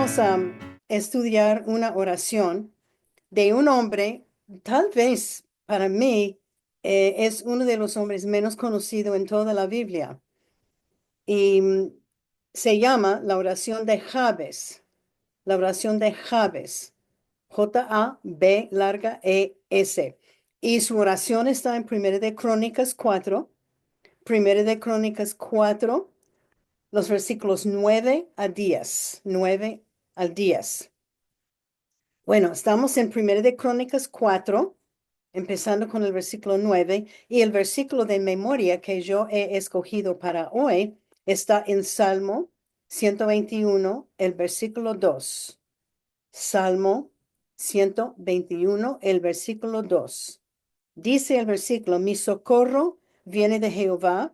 vamos a estudiar una oración de un hombre, tal vez para mí es uno de los hombres menos conocidos en toda la Biblia. Y se llama la oración de Jabes, la oración de Jabes, Jabes. Y su oración está en Primera de Crónicas 4, Primera de Crónicas 4, los versículos 9 a 10, 9 al 10. Bueno, estamos en Primera de Crónicas 4, empezando con el versículo 9, y el versículo de memoria que yo he escogido para hoy está en Salmo 121, el versículo 2. Salmo 121, el versículo 2. Dice el versículo: mi socorro viene de Jehová,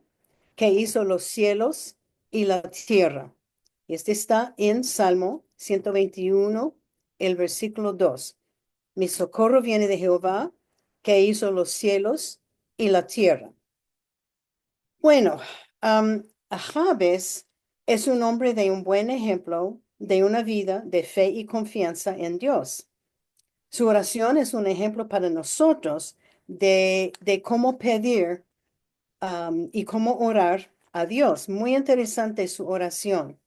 que hizo los cielos y la tierra. Este está en Salmo 121, el versículo 2. Mi socorro viene de Jehová, que hizo los cielos y la tierra. Bueno, Jabes es un hombre de un buen ejemplo de una vida de fe y confianza en Dios. Su oración es un ejemplo para nosotros de cómo pedir y cómo orar a Dios. Muy interesante su oración.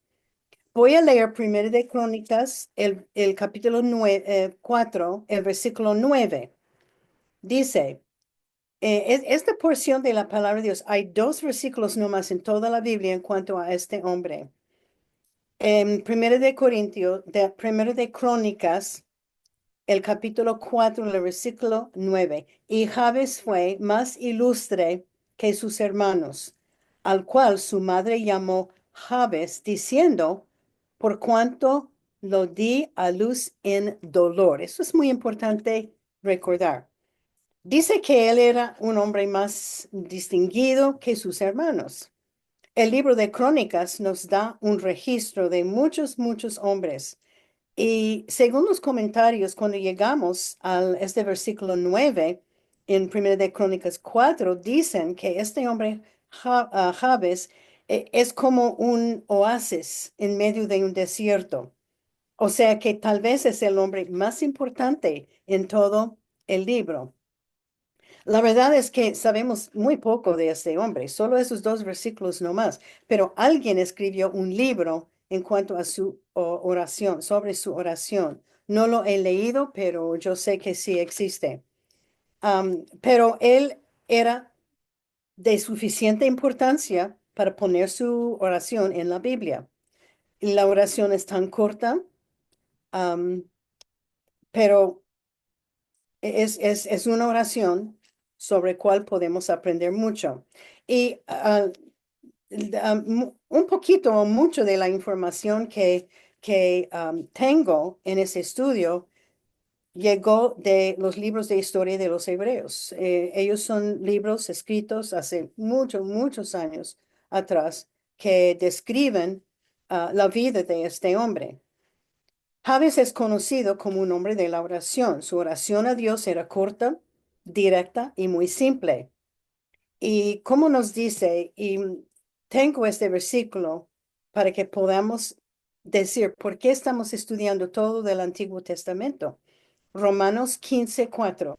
Voy a leer primero de Crónicas, el capítulo 4, el versículo 9. Dice, esta porción de la palabra de Dios, hay dos versículos nomás en toda la Biblia en cuanto a este hombre. En primero de Crónicas, el capítulo 4, el versículo 9. Y Jabes fue más ilustre que sus hermanos, al cual su madre llamó Jabes, diciendo, por cuanto lo di a luz en dolor. Eso es muy importante recordar. Dice que él era un hombre más distinguido que sus hermanos. El libro de Crónicas nos da un registro de muchos hombres. Y según los comentarios, cuando llegamos a este versículo 9 en 1 de Crónicas 4, dicen que este hombre Jabes es como un oasis en medio de un desierto. O sea que tal vez es el hombre más importante en todo el libro. La verdad es que sabemos muy poco de este hombre, solo esos dos versículos nomás, pero alguien escribió un libro en cuanto a su oración, sobre su oración. No lo he leído, pero yo sé que sí existe. Pero él era de suficiente importancia para poner su oración en la Biblia. Y la oración es tan corta, am, pero es una oración sobre cual podemos aprender mucho. Y un poquito o mucho de la información que tengo en ese estudio llegó de los libros de historia de los hebreos. Ellos son libros escritos hace muchos años atrás que describen la vida de este hombre. Javes es conocido como un hombre de la oración. Su oración a Dios era corta, directa y muy simple. Y como nos dice, y tengo este versículo para que podamos decir por qué estamos estudiando todo del Antiguo Testamento. Romanos 15:4.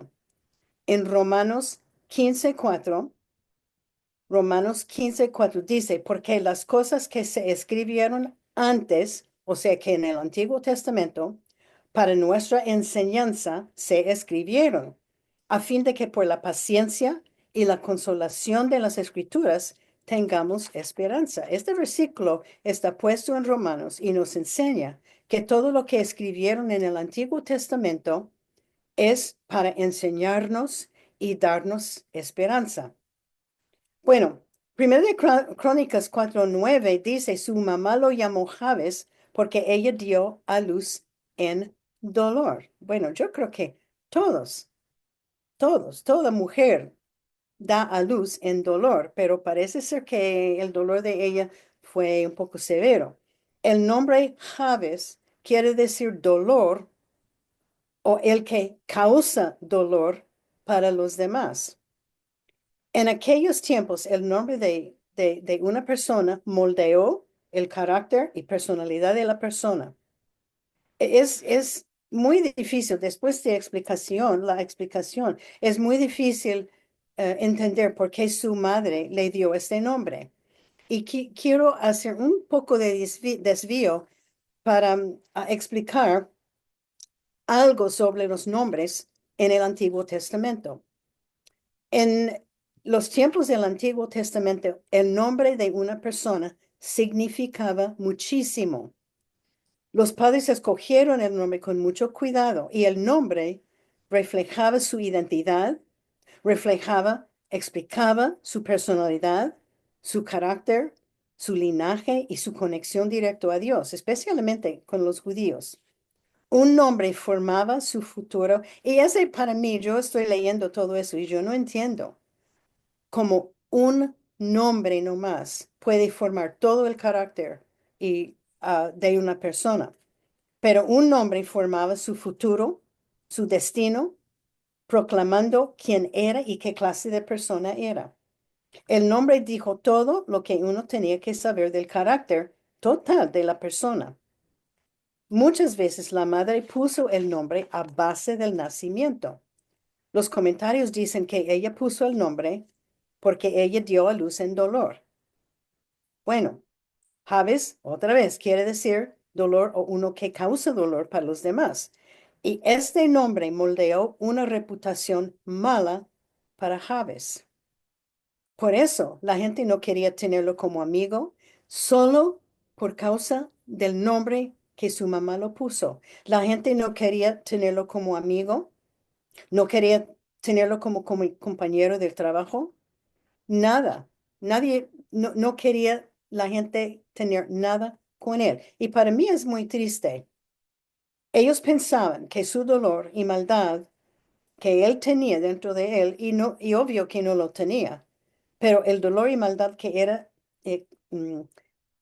En Romanos 15:4 dice, porque las cosas que se escribieron antes, o sea que en el Antiguo Testamento, para nuestra enseñanza se escribieron, a fin de que por la paciencia y la consolación de las Escrituras tengamos esperanza. Este versículo está puesto en Romanos y nos enseña que todo lo que escribieron en el Antiguo Testamento es para enseñarnos y darnos esperanza. Bueno, primero de Crónicas 4:9 dice, su mamá lo llamó Jabes porque ella dio a luz en dolor. Bueno, yo creo que toda mujer da a luz en dolor, pero parece ser que el dolor de ella fue un poco severo. El nombre Jabes quiere decir dolor o el que causa dolor para los demás. En aquellos tiempos, el nombre de una persona moldeó el carácter y personalidad de la persona. Es muy difícil, después de la explicación, es muy difícil entender por qué su madre le dio este nombre. Y quiero hacer un poco de desvío para explicar algo sobre los nombres en el Antiguo Testamento. En los tiempos del Antiguo Testamento, el nombre de una persona significaba muchísimo. Los padres escogieron el nombre con mucho cuidado y el nombre reflejaba su identidad, explicaba su personalidad, su carácter, su linaje y su conexión directa a Dios, especialmente con los judíos. Un nombre formaba su futuro y ese para mí, yo estoy leyendo todo eso y yo no entiendo cómo un nombre nomás puede formar todo el carácter de una persona. Pero un nombre formaba su futuro, su destino, proclamando quién era y qué clase de persona era. El nombre dijo todo lo que uno tenía que saber del carácter total de la persona. Muchas veces la madre puso el nombre a base del nacimiento. Los comentarios dicen que ella puso el nombre porque ella dio a luz en dolor. Bueno, Javes, otra vez, quiere decir dolor o uno que causa dolor para los demás. Y este nombre moldeó una reputación mala para Javes. Por eso la gente no quería tenerlo como amigo, solo por causa del nombre que su mamá lo puso. La gente no quería tenerlo como amigo, no quería tenerlo como compañero del trabajo, nada. Nadie, no quería la gente tener nada con él. Y para mí es muy triste. Ellos pensaban que su dolor y maldad que él tenía dentro de él, y obvio que no lo tenía, pero el dolor y maldad que era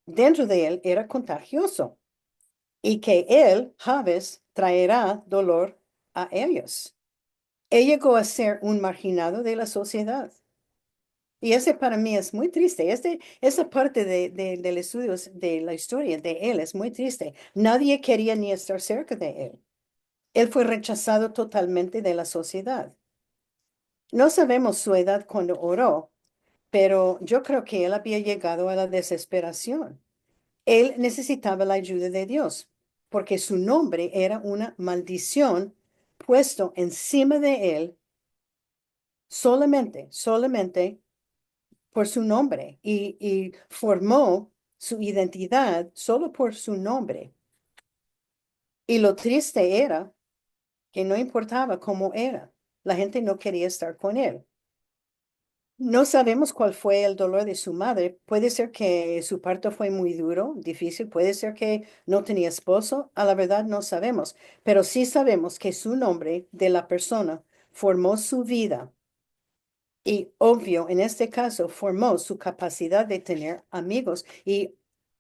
dentro de él era contagioso y que él, Javes, traerá dolor a ellos. Él llegó a ser un marginado de la sociedad. Y ese para mí es muy triste. Esa parte del estudio de la historia de él es muy triste. Nadie quería ni estar cerca de él. Él fue rechazado totalmente de la sociedad. No sabemos su edad cuando oró, pero yo creo que él había llegado a la desesperación. Él necesitaba la ayuda de Dios, porque su nombre era una maldición puesto encima de él solamente por su nombre y formó su identidad solo por su nombre. Y lo triste era que no importaba cómo era, la gente no quería estar con él. No sabemos cuál fue el dolor de su madre. Puede ser que su parto fue muy duro, difícil. Puede ser que no tenía esposo. A la verdad no sabemos. Pero sí sabemos que su nombre de la persona formó su vida. Y obvio, en este caso, formó su capacidad de tener amigos y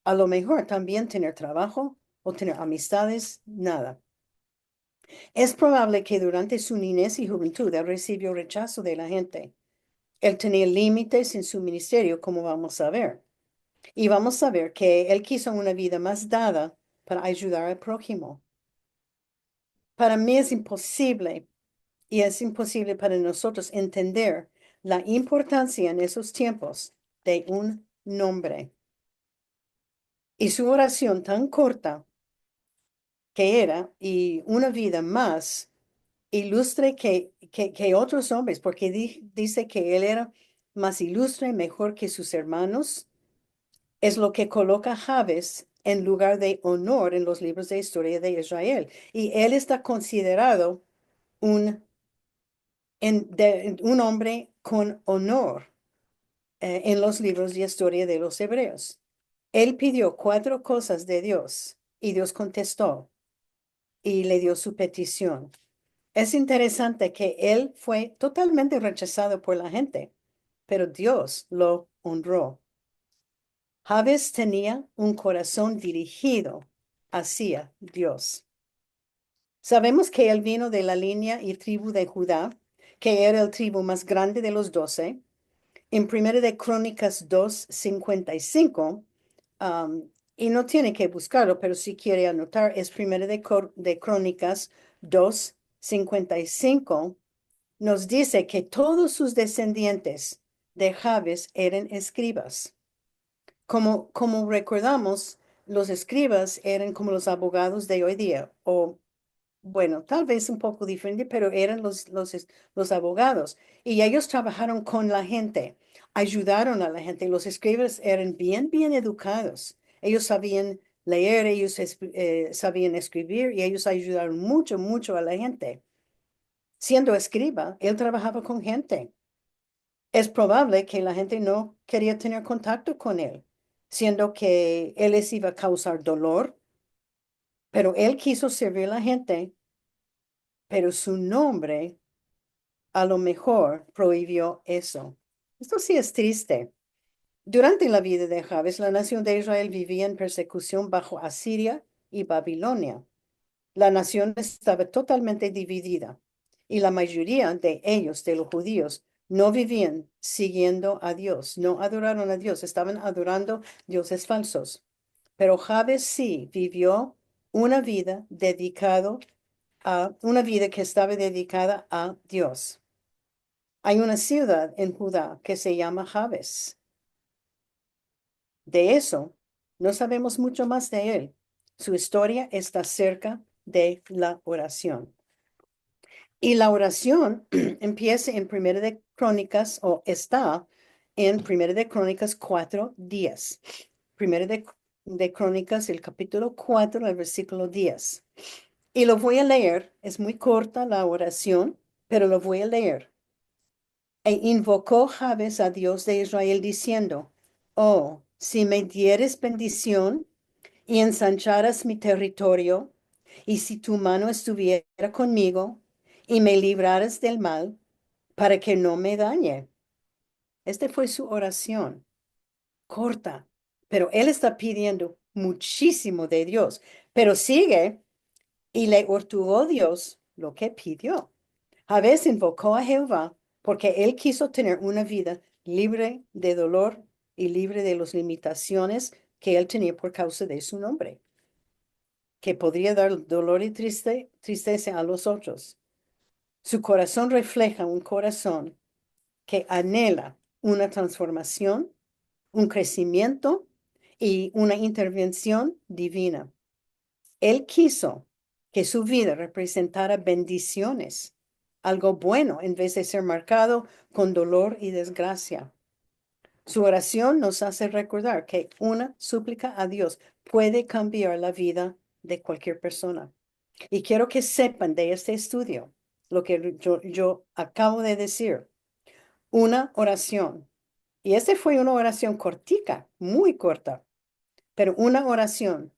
a lo mejor también tener trabajo o tener amistades, nada. Es probable que durante su niñez y juventud él recibió rechazo de la gente. Él tenía límites en su ministerio, como vamos a ver. Y vamos a ver que él quiso una vida más dada para ayudar al prójimo. Para mí es imposible y es imposible para nosotros entender la importancia en esos tiempos de un nombre. Y su oración tan corta que era y una vida más ilustre que otros hombres, porque dice que él era más ilustre, mejor que sus hermanos. Es lo que coloca a Jabes en lugar de honor en los libros de historia de Israel. Y él está considerado un, un hombre con honor en los libros de historia de los hebreos. Él pidió cuatro cosas de Dios y Dios contestó y le dio su petición. Es interesante que él fue totalmente rechazado por la gente, pero Dios lo honró. Jabes tenía un corazón dirigido hacia Dios. Sabemos que él vino de la línea y tribu de Judá, que era el tribu más grande de los 12. En Primera de Crónicas 2:55, Y no tiene que buscarlo, pero si quiere anotar, es Primera de Crónicas 2:55. Nos dice que todos sus descendientes de Jabes eran escribas. Como recordamos, los escribas eran como los abogados de hoy día, o bueno, tal vez un poco diferente, pero eran los abogados. Y ellos trabajaron con la gente, ayudaron a la gente. Los escribas eran bien educados. Ellos sabían leer, ellos sabían escribir y ellos ayudaron mucho a la gente. Siendo escriba, él trabajaba con gente. Es probable que la gente no quería tener contacto con él, siendo que él les iba a causar dolor, pero él quiso servir a la gente, pero su nombre a lo mejor prohibió eso. Esto sí es triste. Durante la vida de Jabes, la nación de Israel vivía en persecución bajo Asiria y Babilonia. La nación estaba totalmente dividida y la mayoría de ellos, de los judíos, no vivían siguiendo a Dios, no adoraron a Dios, estaban adorando dioses falsos. Pero Jabes sí vivió una vida una vida que estaba dedicada a Dios. Hay una ciudad en Judá que se llama Jabes. De eso, no sabemos mucho más de él. Su historia está cerca de la oración. Y la oración empieza en Primera de Crónicas o está en Primera de Crónicas 4:10. Primera de Crónicas, el capítulo 4, el versículo 10. Y lo voy a leer. Es muy corta la oración, pero lo voy a leer. E invocó Jabes a Dios de Israel diciendo, oh, si me dieres bendición y ensancharas mi territorio, y si tu mano estuviera conmigo y me libraras del mal, para que no me dañe. Esta fue su oración, corta, pero él está pidiendo muchísimo de Dios, pero sigue y le otorgó Dios lo que pidió. Jabes invocó a Jehová porque él quiso tener una vida libre de dolor y libre de las limitaciones que él tenía por causa de su nombre, que podría dar dolor y tristeza a los otros. Su corazón refleja un corazón que anhela una transformación, un crecimiento y una intervención divina. Él quiso que su vida representara bendiciones, algo bueno en vez de ser marcado con dolor y desgracia. Su oración nos hace recordar que una súplica a Dios puede cambiar la vida de cualquier persona. Y quiero que sepan de este estudio lo que yo acabo de decir. Una oración. Y esta fue una oración cortica, muy corta, pero una oración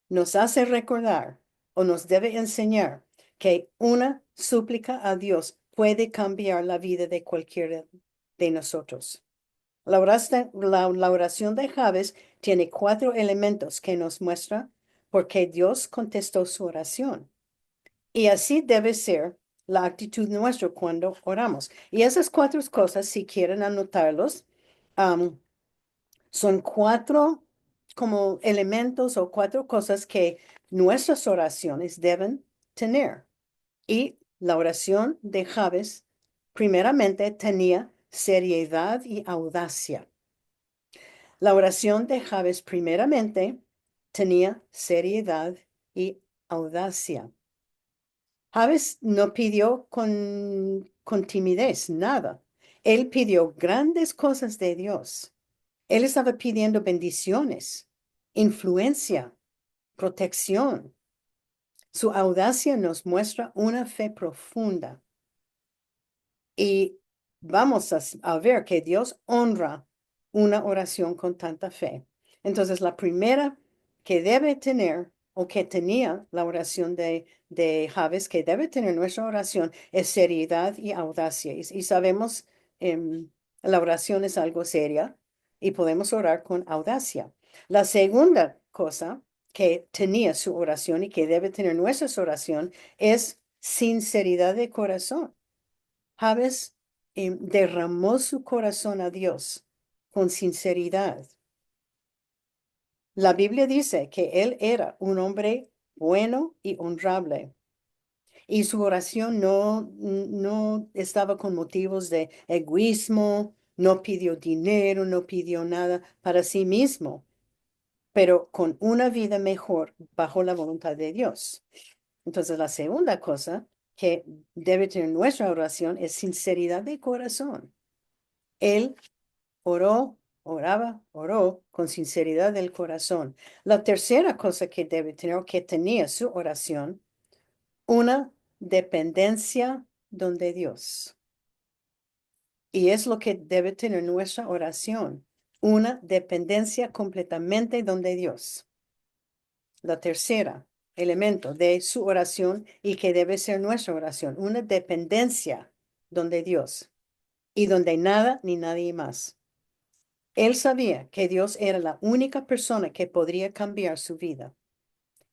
nos hace recordar o nos debe enseñar que una súplica a Dios puede cambiar la vida de cualquiera de nosotros. La oración de Jabes tiene 4 elementos que nos muestra por qué Dios contestó su oración. Y así debe ser la actitud nuestra cuando oramos. Y esas 4 cosas, si quieren anotarlos, son 4 como elementos o 4 cosas que nuestras oraciones deben tener. Y la oración de Jabes, primeramente, tenía seriedad y audacia. La oración de Jabes, primeramente, tenía seriedad y audacia. Jabes no pidió con timidez nada. Él pidió grandes cosas de Dios. Él estaba pidiendo bendiciones, influencia, protección. Su audacia nos muestra una fe profunda y vamos a ver que Dios honra una oración con tanta fe. Entonces, la primera que debe tener o que tenía la oración de Jabes, que debe tener nuestra oración, es seriedad y audacia. Y sabemos, la oración es algo seria y podemos orar con audacia. La segunda cosa que tenía su oración y que debe tener nuestra oración es sinceridad de corazón. Jabes derramó su corazón a Dios con sinceridad. La Biblia dice que él era un hombre bueno y honrable. Y su oración no estaba con motivos de egoísmo, no pidió dinero, no pidió nada para sí mismo, pero con una vida mejor bajo la voluntad de Dios. Entonces, la segunda cosa que debe tener nuestra oración es sinceridad de corazón. Él oró con sinceridad del corazón. La tercera cosa que debe tener, o que tenía su oración, una dependencia donde Dios. Y es lo que debe tener nuestra oración, una dependencia completamente donde Dios. La tercera elemento de su oración y que debe ser nuestra oración, una dependencia donde Dios y donde nada ni nadie más. Él sabía que Dios era la única persona que podría cambiar su vida.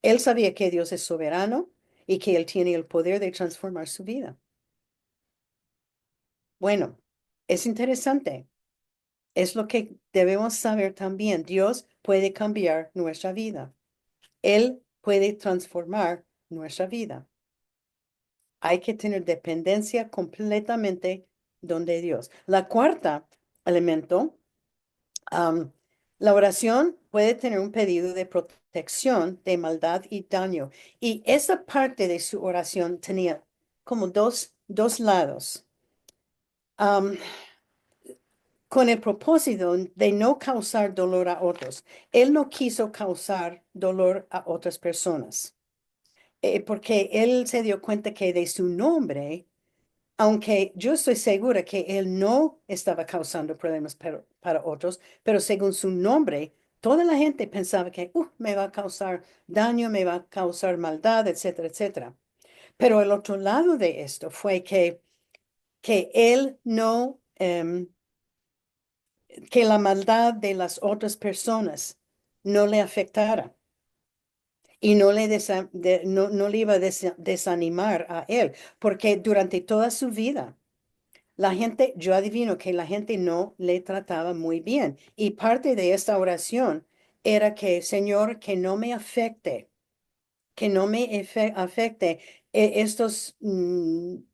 Él sabía que Dios es soberano y que Él tiene el poder de transformar su vida. Bueno, es interesante. Es lo que debemos saber también. Dios puede cambiar nuestra vida. Él puede transformar nuestra vida. Hay que tener dependencia completamente donde Dios. La cuarta elemento, am, la oración puede tener un pedido de protección de maldad y daño. Y esa parte de su oración tenía como dos lados. Am, con el propósito de no causar dolor a otros. Él no quiso causar dolor a otras personas, porque él se dio cuenta que de su nombre, aunque yo estoy segura que él no estaba causando problemas para otros, pero según su nombre, toda la gente pensaba que me va a causar daño, me va a causar maldad, etcétera, etcétera. Pero el otro lado de esto fue que él no... que la maldad de las otras personas no le afectara y no le iba a desanimar a él, porque durante toda su vida, la gente, yo adivino que la gente no le trataba muy bien. Y parte de esta oración era que, Señor, que no me afecte, que no me afecte estos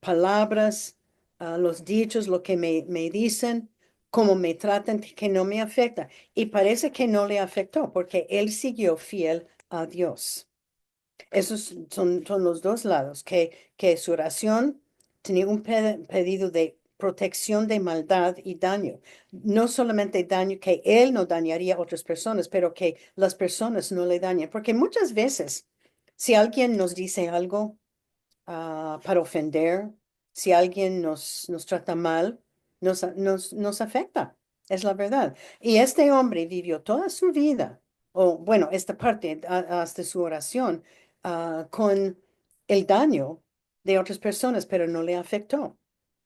palabras, los dichos, lo que me dicen, cómo me tratan, que no me afecta. Y parece que no le afectó porque él siguió fiel a Dios. Esos son los dos lados, que su oración tenía un pedido de protección de maldad y daño. No solamente daño que él no dañaría a otras personas, pero que las personas no le dañen. Porque muchas veces, si alguien nos dice algo para ofender, si alguien nos trata mal, nos afecta. Es la verdad. Y este hombre vivió toda su vida, o bueno, esta parte hasta su oración, con el daño de otras personas, pero no le afectó.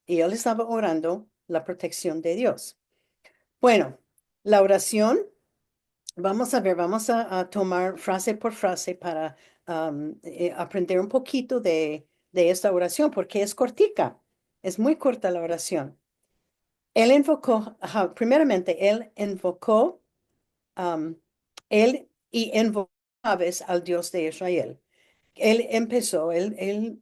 Y él estaba orando la protección de Dios. Bueno, la oración. Vamos a ver, vamos a tomar frase por frase para aprender un poquito de esta oración, porque es cortica, es muy corta la oración. Él invocó, primeramente, él invocó, um, él y invocó a vez al Dios de Israel. Él empezó, él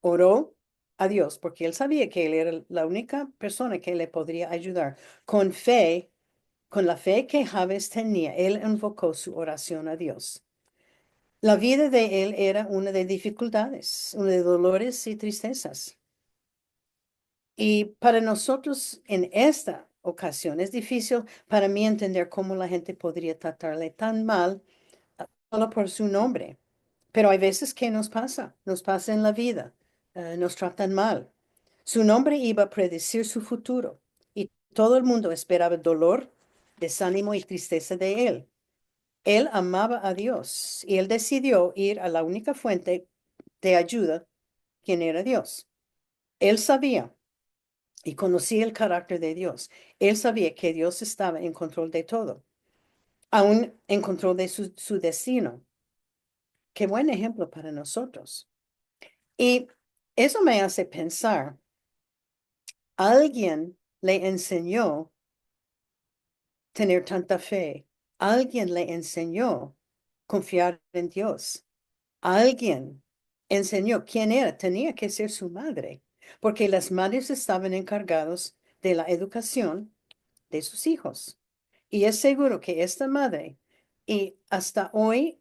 oró a Dios, porque él sabía que él era la única persona que le podría ayudar con fe. Con la fe que Jabes tenía, él invocó su oración a Dios. La vida de él era una de dificultades, una de dolores y tristezas. Y para nosotros en esta ocasión es difícil para mí entender cómo la gente podría tratarle tan mal solo por su nombre. Pero hay veces que nos pasa en la vida, nos tratan mal. Su nombre iba a predecir su futuro y todo el mundo esperaba dolor, desánimo y tristeza de él. Él amaba a Dios y él decidió ir a la única fuente de ayuda, quien era Dios. Él sabía y conocía el carácter de Dios. Él sabía que Dios estaba en control de todo, aún en control de su destino. Qué buen ejemplo para nosotros. Y eso me hace pensar, alguien le enseñó tener tanta fe Alguien le enseñó confiar en Dios. Alguien enseñó quién era. Tenía que ser su madre, porque las madres estaban encargados de la educación de sus hijos. Y es seguro que esta madre, y hasta hoy,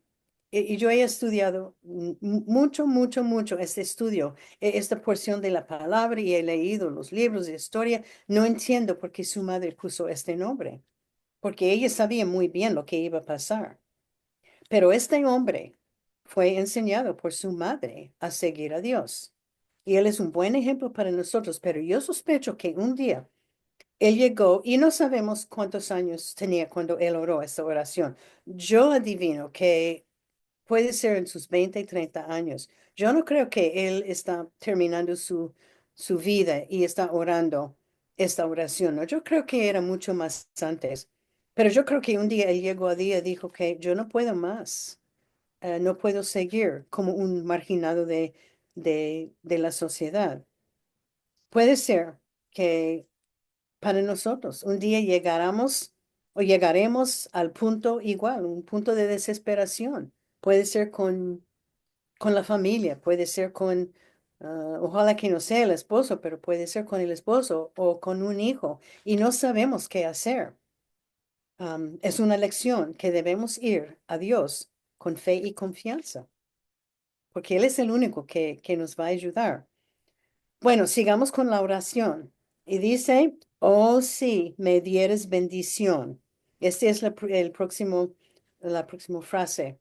y yo he estudiado mucho este estudio, esta porción de la palabra y he leído los libros de historia, no entiendo por qué su madre puso este nombre, porque ella sabía muy bien lo que iba a pasar. Pero este hombre fue enseñado por su madre a seguir a Dios. Y él es un buen ejemplo para nosotros, pero yo sospecho que un día él llegó y no sabemos cuántos años tenía cuando él oró esta oración. Yo adivino que puede ser en sus 20 y 30 años. Yo no creo que él está terminando su vida y está orando esta oración. No, yo creo que era mucho más antes. Pero yo creo que un día él llegó a día y dijo que yo no puedo más. No puedo seguir como un marginado de la sociedad. Puede ser que para nosotros. Un día llegaremos o llegaremos al punto igual, un punto de desesperación. Puede ser con la familia, puede ser con, ojalá que no sea el esposo, pero puede ser con el esposo o con un hijo y no sabemos qué hacer. Es una lección que debemos ir a Dios con fe y confianza, porque Él es el único que nos va a ayudar. Bueno, sigamos con la oración. Y dice, oh sí, me dieres bendición. Este es la próxima frase,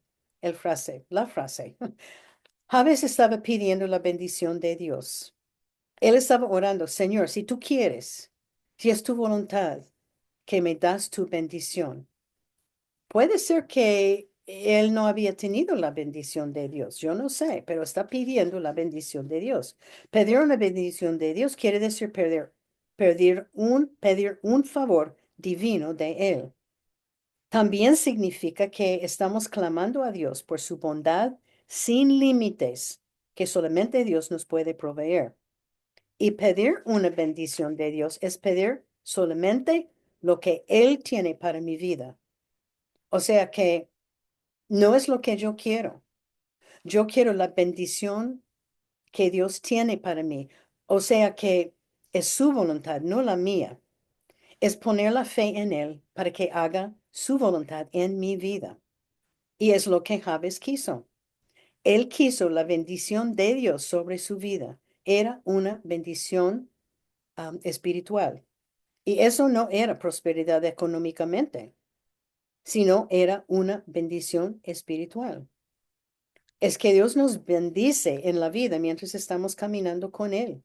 la frase. Jabes estaba pidiendo la bendición de Dios. Él estaba orando, Señor, si tú quieres, si es tu voluntad, que me das tu bendición. Puede ser que él no había tenido la bendición de Dios, yo no sé, pero está pidiendo la bendición de Dios. Pedir una bendición de Dios quiere decir pedir un favor divino de Él. También significa que estamos clamando a Dios por su bondad sin límites que solamente Dios nos puede proveer. Y pedir una bendición de Dios es pedir solamente lo que Él tiene para mi vida. O sea que no es lo que yo quiero. Yo quiero la bendición que Dios tiene para mí. O sea que es su voluntad, no la mía. Es poner la fe en Él para que haga su voluntad en mi vida. Y es lo que Jabes quiso. Él quiso la bendición de Dios sobre su vida. Era una bendición espiritual. Y eso no era prosperidad económicamente, sino era una bendición espiritual. Es que Dios nos bendice en la vida mientras estamos caminando con Él.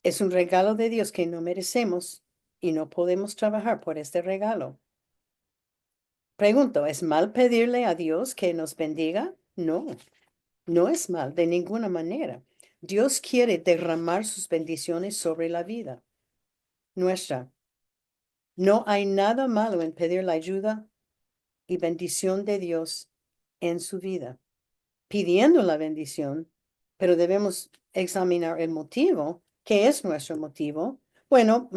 Es un regalo de Dios que no merecemos y no podemos trabajar por este regalo. Pregunto, ¿es mal pedirle a Dios que nos bendiga? No, no es mal de ninguna manera. Dios quiere derramar sus bendiciones sobre la vida nuestra. No hay nada malo en pedir la ayuda y bendición de Dios en su vida, pidiendo la bendición, pero debemos examinar el motivo. ¿Qué es nuestro motivo? Bueno,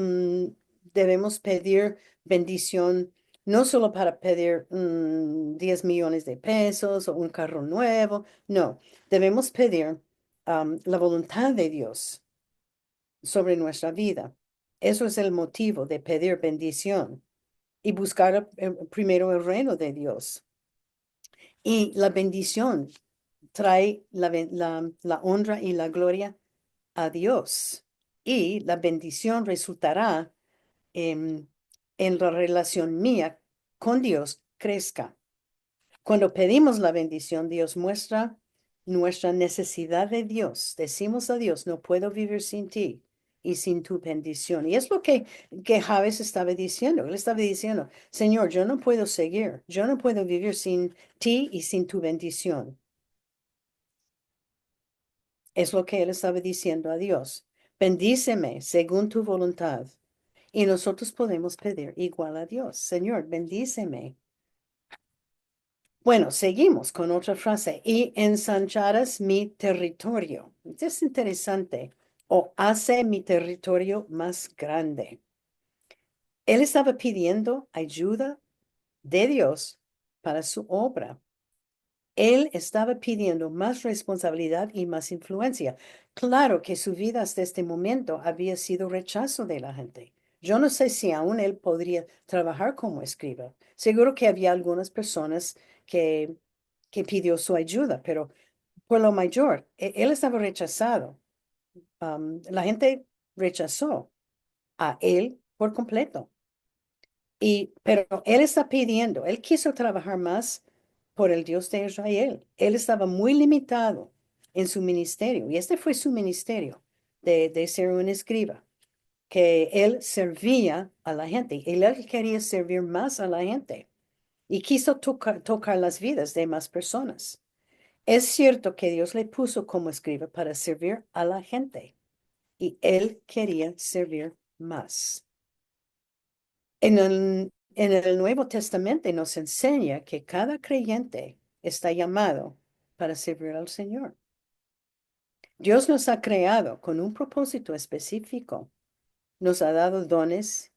debemos pedir bendición no solo para pedir 10 millones de pesos o un carro nuevo, no, debemos pedir la voluntad de Dios sobre nuestra vida. Eso es el motivo de pedir bendición y buscar primero el reino de Dios. Y la bendición trae la honra y la gloria a Dios. Y la bendición resultará en la relación mía con Dios crezca. Cuando pedimos la bendición, Dios muestra nuestra necesidad de Dios. Decimos a Dios, no puedo vivir sin ti y sin tu bendición. Y es lo que Jabes estaba diciendo. Él estaba diciendo, Señor, yo no puedo seguir, yo no puedo vivir sin ti y sin tu bendición. Es lo que él estaba diciendo a Dios. Bendíceme según tu voluntad. Y nosotros podemos pedir igual a Dios. Señor, bendíceme. Bueno, seguimos con otra frase. Y ensancharás mi territorio. Es interesante. O hace mi territorio más grande. Él estaba pidiendo ayuda de Dios para su obra. Él estaba pidiendo más responsabilidad y más influencia. Claro que su vida hasta este momento había sido rechazo de la gente. Yo no sé si aún él podría trabajar como escriba. Seguro que había algunas personas que, que pidió su ayuda, pero por lo mayor, él estaba rechazado. La gente rechazó a él por completo. Pero él está pidiendo, él quiso trabajar más por el Dios de Israel. Él estaba muy limitado en su ministerio y este fue su ministerio de ser un escriba, que él servía a la gente y él quería servir más a la gente y quiso tocar las vidas de más personas. Es cierto que Dios le puso como escriba para servir a la gente y él quería servir más. En el Nuevo Testamento nos enseña que cada creyente está llamado para servir al Señor. Dios nos ha creado con un propósito específico. Nos ha dado dones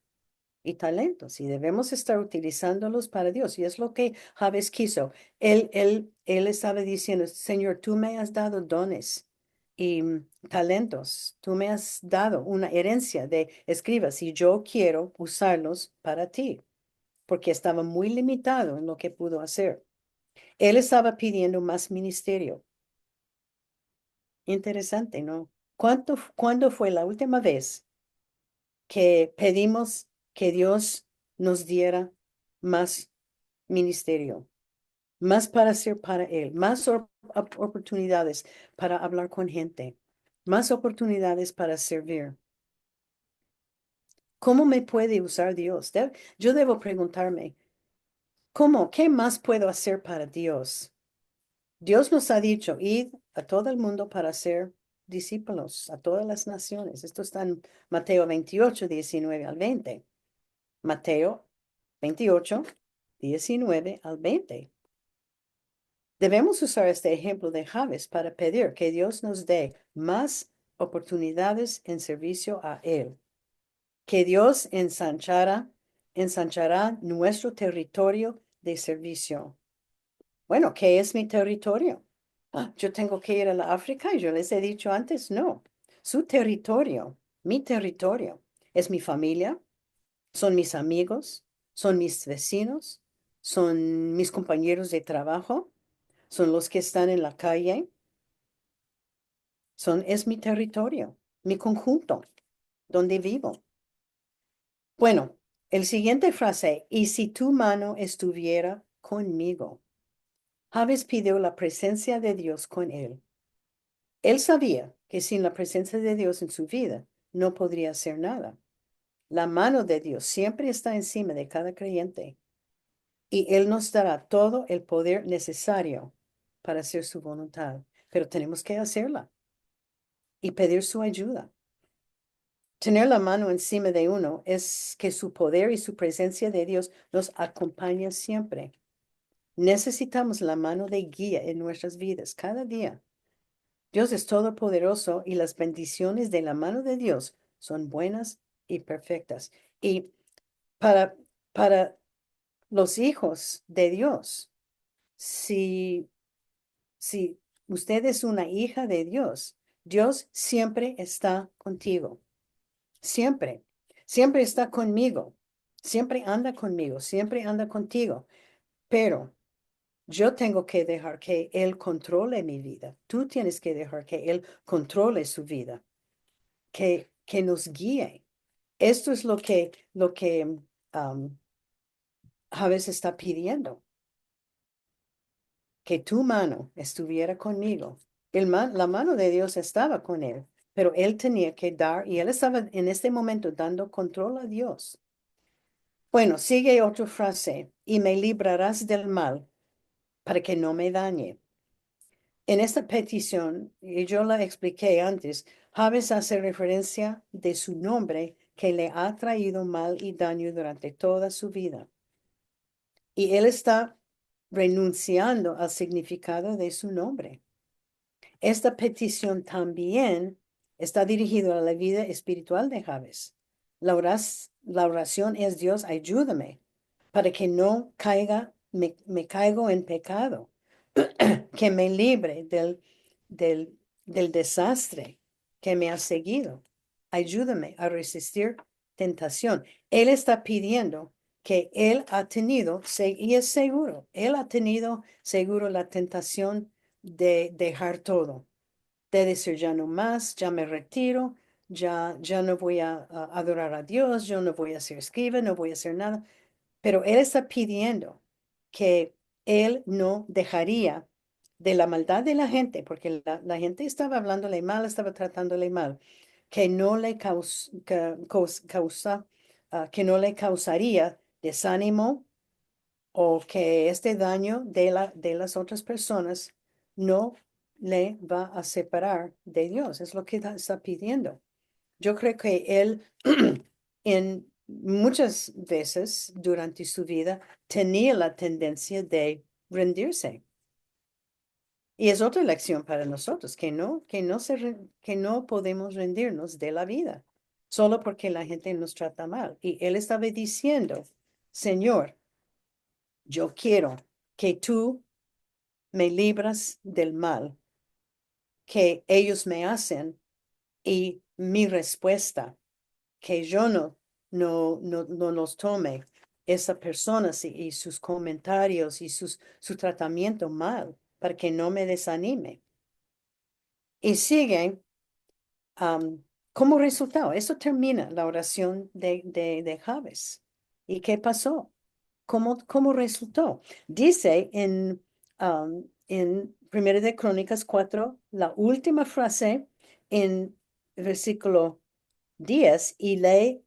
y talentos y debemos estar utilizándolos para Dios. Y es lo que Javes quiso. Él estaba diciendo, Señor, tú me has dado dones y talentos. Tú me has dado una herencia de escribas y yo quiero usarlos para ti porque estaba muy limitado en lo que pudo hacer. Él estaba pidiendo más ministerio. Interesante, ¿no? ¿Cuándo fue la última vez que pedimos que Dios nos diera más ministerio, más para hacer para Él, más oportunidades para hablar con gente, más oportunidades para servir? ¿Cómo me puede usar Dios? Yo debo preguntarme, ¿cómo? ¿Qué más puedo hacer para Dios? Dios nos ha dicho, id a todo el mundo para ser discípulos, a todas las naciones. Esto está en Mateo 28, 19 al 20. Mateo 28, 19 al 20. Debemos usar este ejemplo de Javes para pedir que Dios nos dé más oportunidades en servicio a Él. Que Dios ensanchará nuestro territorio de servicio. Bueno, ¿qué es mi territorio? Yo tengo que ir a la África y yo les he dicho antes, no. Su territorio, mi territorio, es mi familia, son mis amigos, son mis vecinos, son mis compañeros de trabajo, son los que están en la calle, es mi territorio, mi conjunto, donde vivo. Bueno, el siguiente frase, y si tu mano estuviera conmigo. Javes pidió la presencia de Dios con él. Él sabía que sin la presencia de Dios en su vida no podría hacer nada. La mano de Dios siempre está encima de cada creyente y Él nos dará todo el poder necesario para hacer su voluntad, pero tenemos que hacerla y pedir su ayuda. Tener la mano encima de uno es que su poder y su presencia de Dios nos acompaña siempre. Necesitamos la mano de guía en nuestras vidas cada día. Dios es todopoderoso y las bendiciones de la mano de Dios son buenas y perfectas. Y para, para los hijos de Dios, si, si usted es una hija de Dios, Dios siempre está contigo. Siempre, siempre está conmigo. Siempre anda conmigo, siempre anda contigo. Pero yo tengo que dejar que Él controle mi vida. Tú tienes que dejar que Él controle su vida, que nos guíe. Esto es lo que Javes está pidiendo, que tu mano estuviera conmigo. La mano de Dios estaba con él, pero él tenía que dar, y él estaba en este momento dando control a Dios. Bueno, sigue otra frase, y me librarás del mal para que no me dañe. En esta petición, y yo la expliqué antes, Javes hace referencia de su nombre que le ha traído mal y daño durante toda su vida. Y él está renunciando al significado de su nombre. Esta petición también está dirigida a la vida espiritual de Javes. La oración es: Dios, ayúdame para que no me caigo en pecado, que me libre del desastre que me ha seguido. Ayúdame a resistir tentación. Él está pidiendo que él ha tenido, y es seguro, él ha tenido seguro la tentación de dejar todo, de decir ya no más, ya me retiro, ya no voy a adorar a Dios, yo no voy a ser escriba, no voy a hacer nada. Pero él está pidiendo que él no dejaría de la maldad de la gente, porque la gente estaba hablándole mal, estaba tratándole mal, que no le que no le causaría desánimo o que este daño de las otras personas no le va a separar de Dios. Es lo que está pidiendo. Yo creo que él en muchas veces durante su vida tenía la tendencia de rendirse. Y es otra lección para nosotros, que no podemos rendirnos de la vida, solo porque la gente nos trata mal. Y él estaba diciendo, Señor, yo quiero que tú me libras del mal que ellos me hacen y mi respuesta que yo no los tome esa persona y sus comentarios y su tratamiento mal para que no me desanime. Y siguen como resultado. Eso termina la oración de Jabes. ¿Y qué pasó? ¿Cómo resultó? Dice en 1 de Crónicas 4, la última frase en versículo 10, y le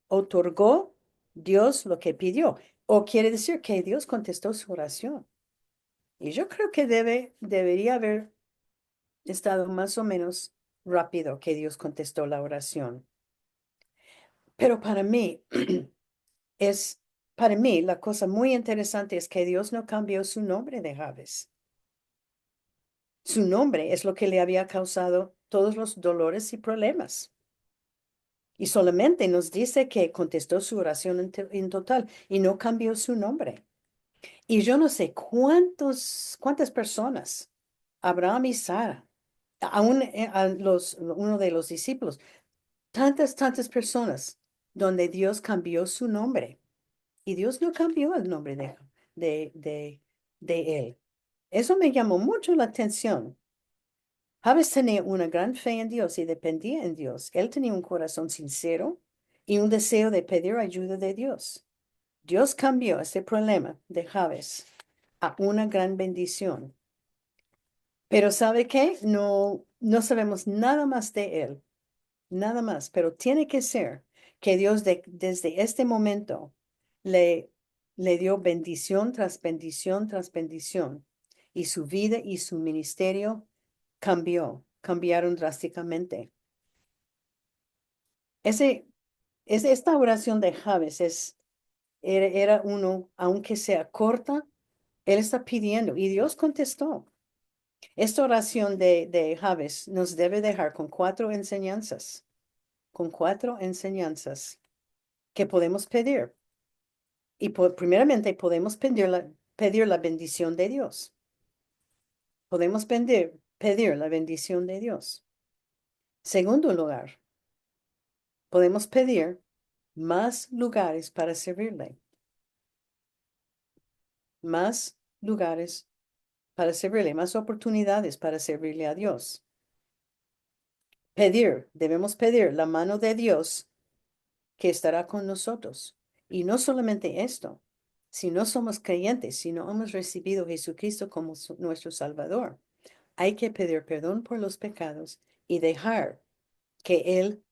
otorgó Dios lo que pidió. O quiere decir que Dios contestó su oración. Y yo creo que debería haber estado más o menos rápido que Dios contestó la oración. Pero para mí es, para mí la cosa muy interesante es que Dios no cambió su nombre de Jabes. Su nombre es lo que le había causado todos los dolores y problemas. Y solamente nos dice que contestó su oración en total y no cambió su nombre. Y yo no sé cuántas personas, Abraham y Sara, aún uno de los discípulos, tantas personas donde Dios cambió su nombre. Y Dios no cambió el nombre de, de, de él. Eso me llamó mucho la atención. Jabes tenía una gran fe en Dios y dependía en Dios. Él tenía un corazón sincero y un deseo de pedir ayuda de Dios. Dios cambió ese problema de Jabes a una gran bendición. Pero ¿sabe qué? No sabemos nada más de él, nada más. Pero tiene que ser que Dios desde este momento le, le dio bendición tras bendición tras bendición. Y su vida y su ministerio cambiaron drásticamente. Ese, esta oración de Jabes era uno, aunque sea corta, él está pidiendo y Dios contestó. Esta oración de Jabes nos debe dejar con cuatro enseñanzas que podemos pedir. Y primeramente podemos pedir la bendición de Dios. Podemos pedir la bendición de Dios. Segundo lugar, podemos pedir más lugares para servirle. Más lugares para servirle, más oportunidades para servirle a Dios. Debemos pedir la mano de Dios que estará con nosotros. Y no solamente esto, si no somos creyentes, si no hemos recibido a Jesucristo como nuestro Salvador, hay que pedir perdón por los pecados y dejar que Él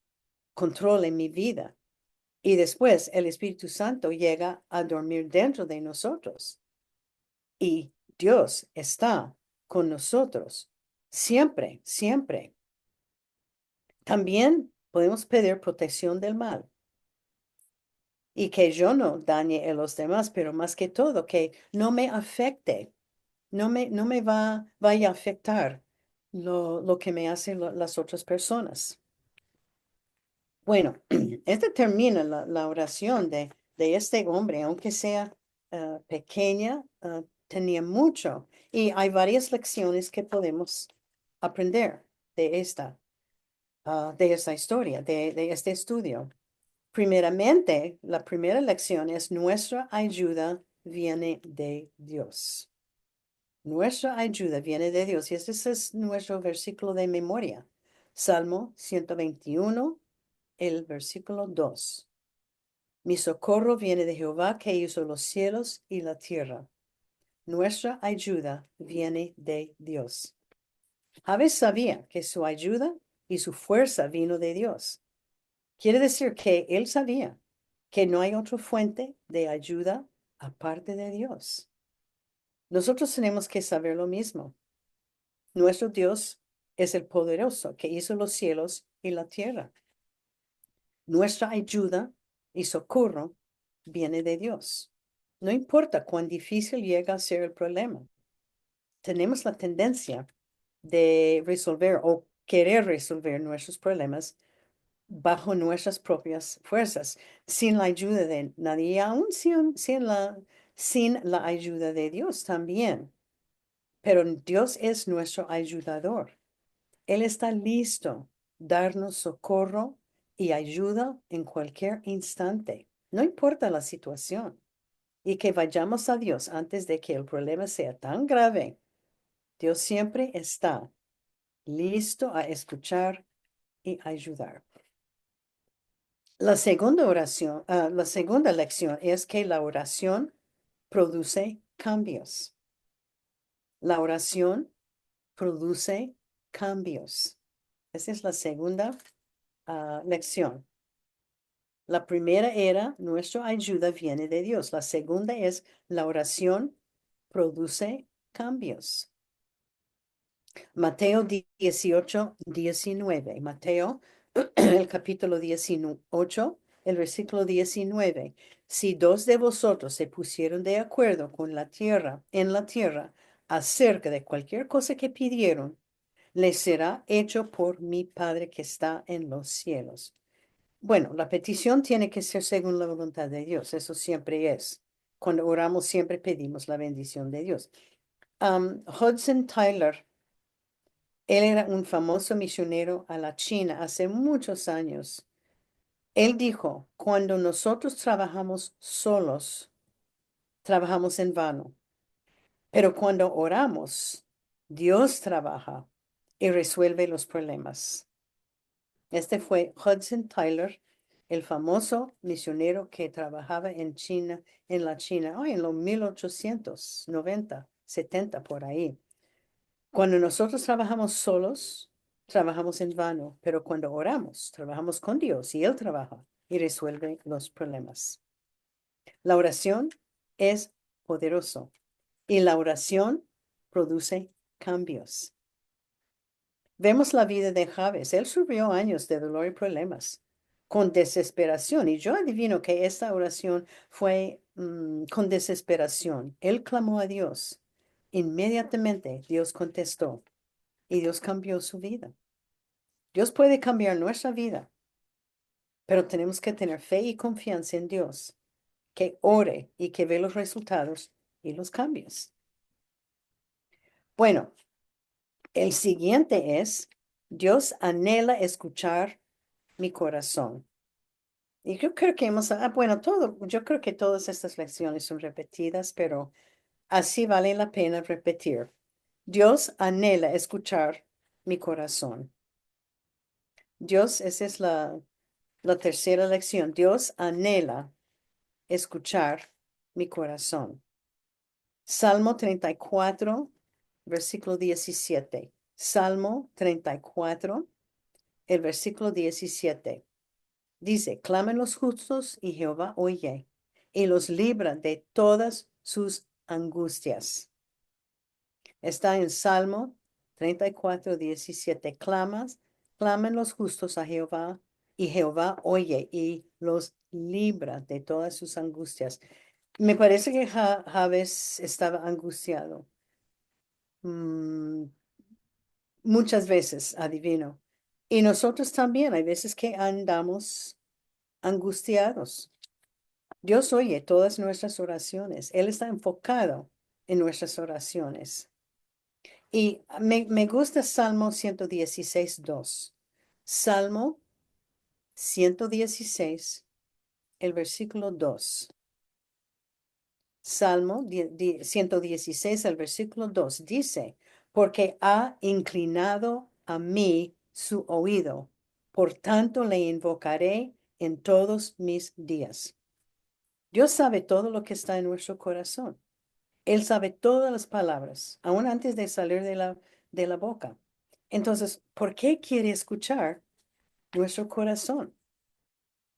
controle mi vida. Y después el Espíritu Santo llega a dormir dentro de nosotros. Y Dios está con nosotros siempre, siempre. También podemos pedir protección del mal y que yo no dañe a los demás, pero más que todo, que no me afecte, no me vaya a afectar lo que me hacen las otras personas. Bueno, esta termina la oración de este hombre, aunque sea pequeña, tenía mucho. Y hay varias lecciones que podemos aprender de de esta historia, de este estudio. Primeramente, la primera lección es nuestra ayuda viene de Dios. Nuestra ayuda viene de Dios. Y este es nuestro versículo de memoria. Salmo 121, el versículo 2. Mi socorro viene de Jehová que hizo los cielos y la tierra. Nuestra ayuda viene de Dios. Jabes sabía que su ayuda y su fuerza vino de Dios. Quiere decir que él sabía que no hay otra fuente de ayuda aparte de Dios. Nosotros tenemos que saber lo mismo. Nuestro Dios es el poderoso que hizo los cielos y la tierra. Nuestra ayuda y socorro viene de Dios. No importa cuán difícil llega a ser el problema. Tenemos la tendencia de resolver o querer resolver nuestros problemas bajo nuestras propias fuerzas, sin la ayuda de nadie, aún sin la ayuda de Dios también. Pero Dios es nuestro ayudador. Él está listo darnos socorro y ayuda en cualquier instante, no importa la situación. Y que vayamos a Dios antes de que el problema sea tan grave. Dios siempre está listo a escuchar y ayudar. La segunda lección es que la oración produce cambios. La oración produce cambios. Esa es la segunda lección. La primera era, nuestra ayuda viene de Dios. La segunda es, la oración produce cambios. Mateo 18, 19. Mateo, el capítulo 18, el versículo 19. Si dos de vosotros se pusieron de acuerdo en la tierra, acerca de cualquier cosa que pidieron, les será hecho por mi Padre que está en los cielos. Bueno, la petición tiene que ser según la voluntad de Dios. Eso siempre es. Cuando oramos, siempre pedimos la bendición de Dios. Hudson Taylor, él era un famoso misionero a la China hace muchos años. Él dijo, cuando nosotros trabajamos solos, trabajamos en vano. Pero cuando oramos, Dios trabaja y resuelve los problemas. Este fue Hudson Taylor, el famoso misionero que trabajaba en China, en la China, en los 1890, 70 por ahí. Cuando nosotros trabajamos solos, trabajamos en vano, pero cuando oramos, trabajamos con Dios y Él trabaja y resuelve los problemas. La oración es poderoso y la oración produce cambios. Vemos la vida de Jabes. Él sufrió años de dolor y problemas con desesperación. Y yo adivino que esta oración fue con desesperación. Él clamó a Dios. Inmediatamente Dios contestó y Dios cambió su vida. Dios puede cambiar nuestra vida, pero tenemos que tener fe y confianza en Dios, que ore y que ve los resultados y los cambios. Bueno, el siguiente es, Dios anhela escuchar mi corazón. Y yo creo que yo creo que todas estas lecciones son repetidas, pero así vale la pena repetir. Dios anhela escuchar mi corazón. Esa es la tercera lección. Dios anhela escuchar mi corazón. Salmo 34, versículo 17. Salmo 34, el versículo 17. Dice, clamen los justos y Jehová oye y los libra de todas sus angustias. Está en Salmo 34, 17. Clamen los justos a Jehová y Jehová oye y los libra de todas sus angustias. Me parece que Jabes estaba angustiado. Mm, muchas veces, adivino. Y nosotros también, hay veces que andamos angustiados. Dios oye todas nuestras oraciones. Él está enfocado en nuestras oraciones. Y me gusta Salmo 116:2. Salmo 116, el versículo 2. Salmo 116, el versículo 2 dice, porque ha inclinado a mí su oído, por tanto le invocaré en todos mis días. Dios sabe todo lo que está en nuestro corazón. Él sabe todas las palabras, aún antes de salir de la boca. Entonces, ¿por qué quiere escuchar nuestro corazón?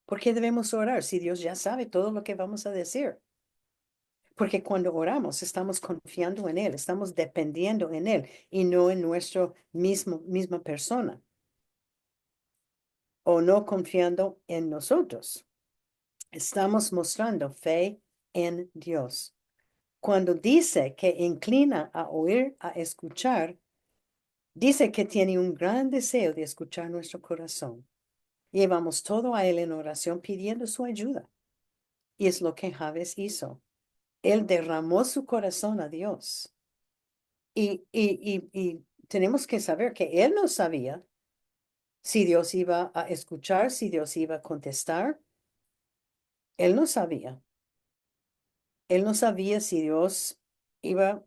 ¿Por qué debemos orar si Dios ya sabe todo lo que vamos a decir? Porque cuando oramos estamos confiando en Él, estamos dependiendo en Él y no en nuestra misma persona o no confiando en nosotros. Estamos mostrando fe en Dios. Cuando dice que inclina a oír, a escuchar, dice que tiene un gran deseo de escuchar nuestro corazón. Llevamos todo a Él en oración pidiendo su ayuda. Y es lo que Jabes hizo. Él derramó su corazón a Dios. Y tenemos que saber que Él no sabía si Dios iba a escuchar, si Dios iba a contestar. Él no sabía. Él no sabía si Dios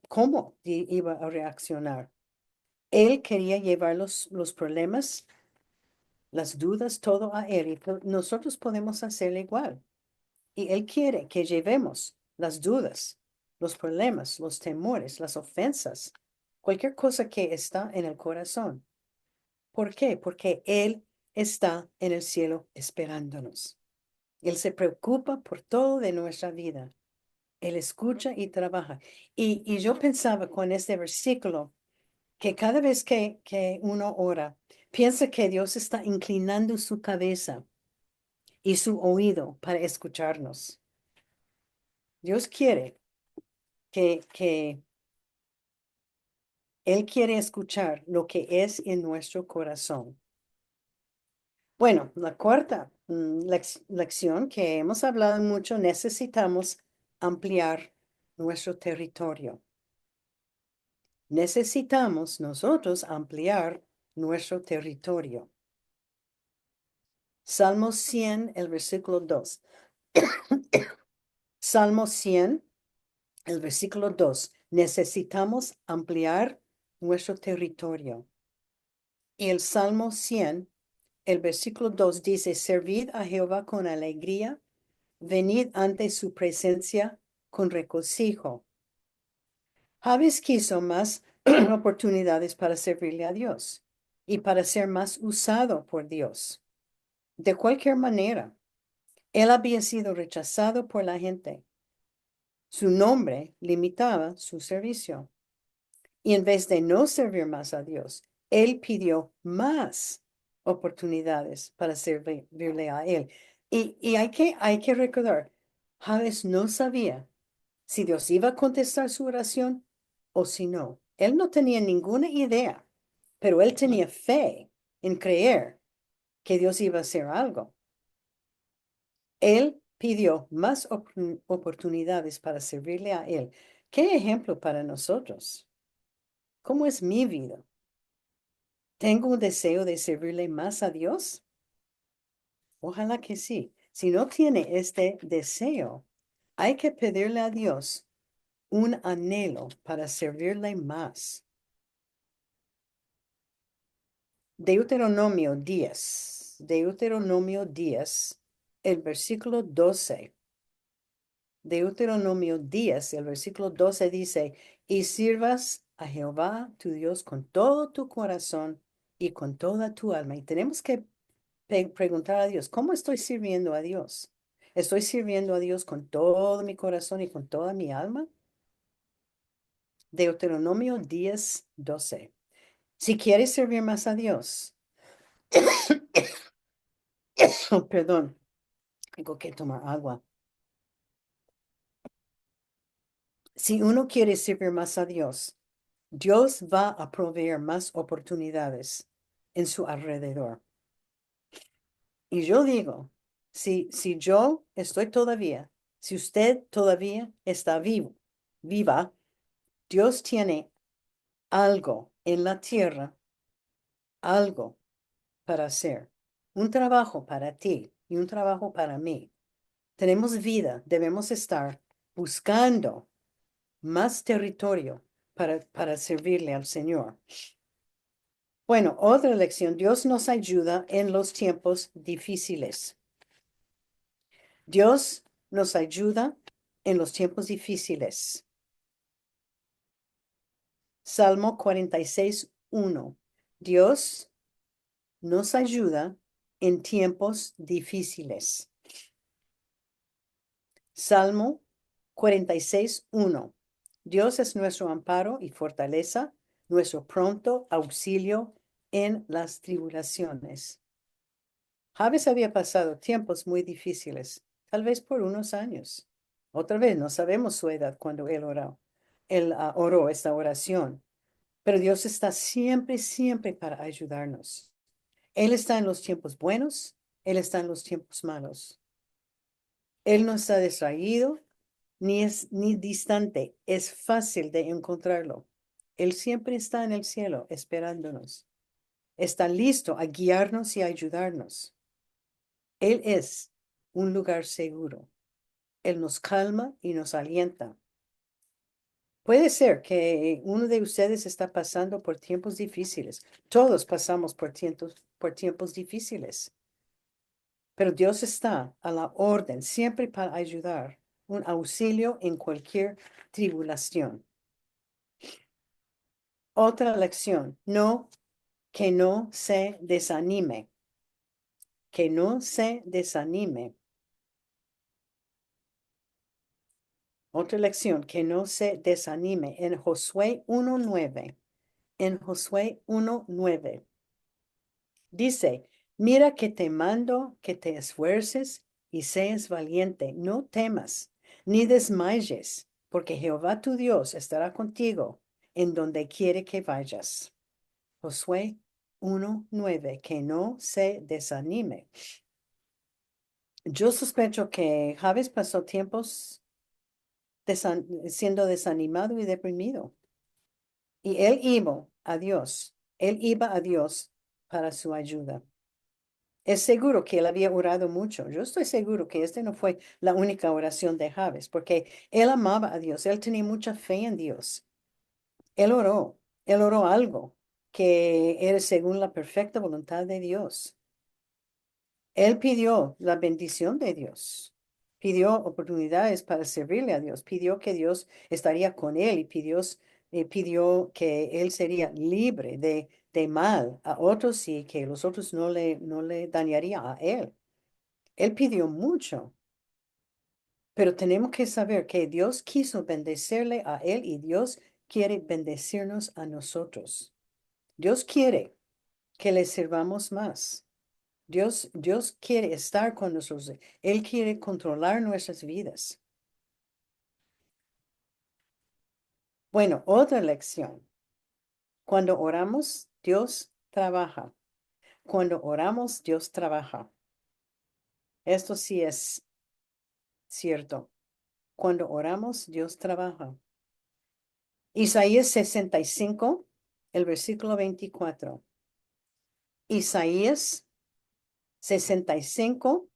cómo iba a reaccionar. Él quería llevar los problemas, las dudas, todo a Él. Y nosotros podemos hacerlo igual. Y Él quiere que llevemos las dudas, los problemas, los temores, las ofensas, cualquier cosa que está en el corazón. ¿Por qué? Porque Él está en el cielo esperándonos. Él se preocupa por todo de nuestra vida. Él escucha y trabaja. Y yo pensaba con este versículo que cada vez que uno ora, piensa que Dios está inclinando su cabeza y su oído para escucharnos. Dios quiere que Él quiere escuchar lo que es en nuestro corazón. Bueno, la cuarta lección que hemos hablado mucho, necesitamos ampliar nuestro territorio. Necesitamos nosotros ampliar nuestro territorio. Salmo 100, el versículo 2. Salmo 100, el versículo 2. Necesitamos ampliar nuestro territorio. Y el Salmo 100, el versículo 2 dice, servid a Jehová con alegría, venid ante su presencia con regocijo. Jabes quiso más oportunidades para servirle a Dios y para ser más usado por Dios. De cualquier manera, él había sido rechazado por la gente. Su nombre limitaba su servicio. Y en vez de no servir más a Dios, él pidió más oportunidades para servirle a él. Y hay que recordar, Jabes no sabía si Dios iba a contestar su oración o si no. Él no tenía ninguna idea, pero él tenía fe en creer que Dios iba a hacer algo. Él pidió más oportunidades para servirle a él. ¿Qué ejemplo para nosotros? ¿Cómo es mi vida? ¿Tengo un deseo de servirle más a Dios? Ojalá que sí. Si no tiene este deseo, hay que pedirle a Dios un anhelo para servirle más. Deuteronomio 10, Deuteronomio 10, el versículo 12. Deuteronomio 10, el versículo 12 dice, y sirvas a Jehová tu Dios con todo tu corazón y con toda tu alma. Y tenemos que preguntar a Dios, ¿cómo estoy sirviendo a Dios? ¿Estoy sirviendo a Dios con todo mi corazón y con toda mi alma? Deuteronomio 10, 12. Si quieres servir más a Dios, oh, perdón, tengo que tomar agua. Si uno quiere servir más a Dios, Dios va a proveer más oportunidades en su alrededor. Y yo digo, si yo estoy todavía Si usted todavía está viva, Dios tiene algo en la tierra, algo para hacer, un trabajo para ti y un trabajo para mí. Tenemos vida, debemos estar buscando más territorio para servirle al Señor. Bueno, otra lección, Dios nos ayuda en los tiempos difíciles. Dios nos ayuda en los tiempos difíciles. Salmo 46:1. Dios nos ayuda en tiempos difíciles. Salmo 46:1. Dios es nuestro amparo y fortaleza, nuestro pronto auxilio en las tribulaciones. Jabes había pasado tiempos muy difíciles, tal vez por unos años. Otra vez, no sabemos su edad cuando él oró. Él oró esta oración. Pero Dios está siempre, siempre para ayudarnos. Él está en los tiempos buenos, Él está en los tiempos malos. Él no está distraído ni distante. Es fácil de encontrarlo. Él siempre está en el cielo esperándonos. Está listo a guiarnos y a ayudarnos. Él es un lugar seguro. Él nos calma y nos alienta. Puede ser que uno de ustedes está pasando por tiempos difíciles. Todos pasamos por tiempos difíciles. Pero Dios está a la orden siempre para ayudar, un auxilio en cualquier tribulación. Otra lección, que no se desanime, que no se desanime. Otra lección, que no se desanime en Josué 1:9. En Josué 1:9 dice, mira que te mando que te esfuerces y seas valiente, no temas, ni desmayes, porque Jehová tu Dios estará contigo en donde quiere que vayas. Josué 1:9, que no se desanime. Yo sospecho que Jabes pasó tiempos siendo desanimado y deprimido. Y él iba a Dios para su ayuda. Es seguro que él había orado mucho. Yo estoy seguro que esta no fue la única oración de Jabes, porque él amaba a Dios, él tenía mucha fe en Dios. Él oró algo que era según la perfecta voluntad de Dios. Él pidió la bendición de Dios, pidió oportunidades para servirle a Dios, pidió que Dios estaría con él y pidió que él sería libre de mal a otros y que los otros no le dañarían a él. Él pidió mucho, pero tenemos que saber que Dios quiso bendecirle a él y Dios quiere bendecirnos a nosotros. Dios quiere que le sirvamos más. Dios quiere estar con nosotros. Él quiere controlar nuestras vidas. Bueno, otra lección. Cuando oramos, Dios trabaja. Cuando oramos, Dios trabaja. Esto sí es cierto. Cuando oramos, Dios trabaja. Isaías 65, el versículo 24. Isaías 65,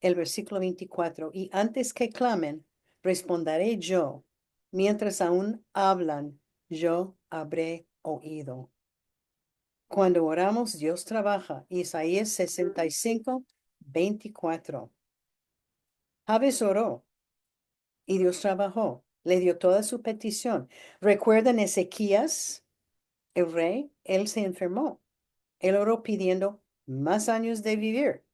el versículo 24. Y antes que clamen, responderé yo. Mientras aún hablan, yo habré oído. Cuando oramos, Dios trabaja. Isaías 65, 24. Jabes oró y Dios trabajó. Le dio toda su petición. ¿Recuerdan Ezequías, el rey? Él se enfermó. Él oró pidiendo más años de vivir.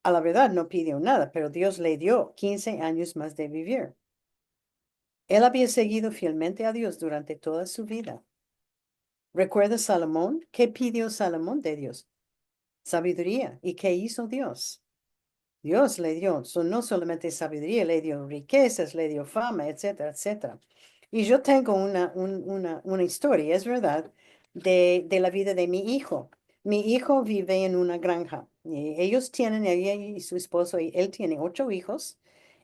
A la verdad no pidió nada, pero Dios le dio 15 años más de vivir. Él había seguido fielmente a Dios durante toda su vida. ¿Recuerda Salomón? ¿Qué pidió Salomón de Dios? Sabiduría. ¿Y qué hizo Dios? Dios le dio, no solamente sabiduría, le dio riquezas, le dio fama, etcétera, etcétera. Y yo tengo una historia, es verdad, de la vida de mi hijo. Mi hijo vive en una granja. Y ellos tienen, ella y su esposo, y él tiene 8 hijos.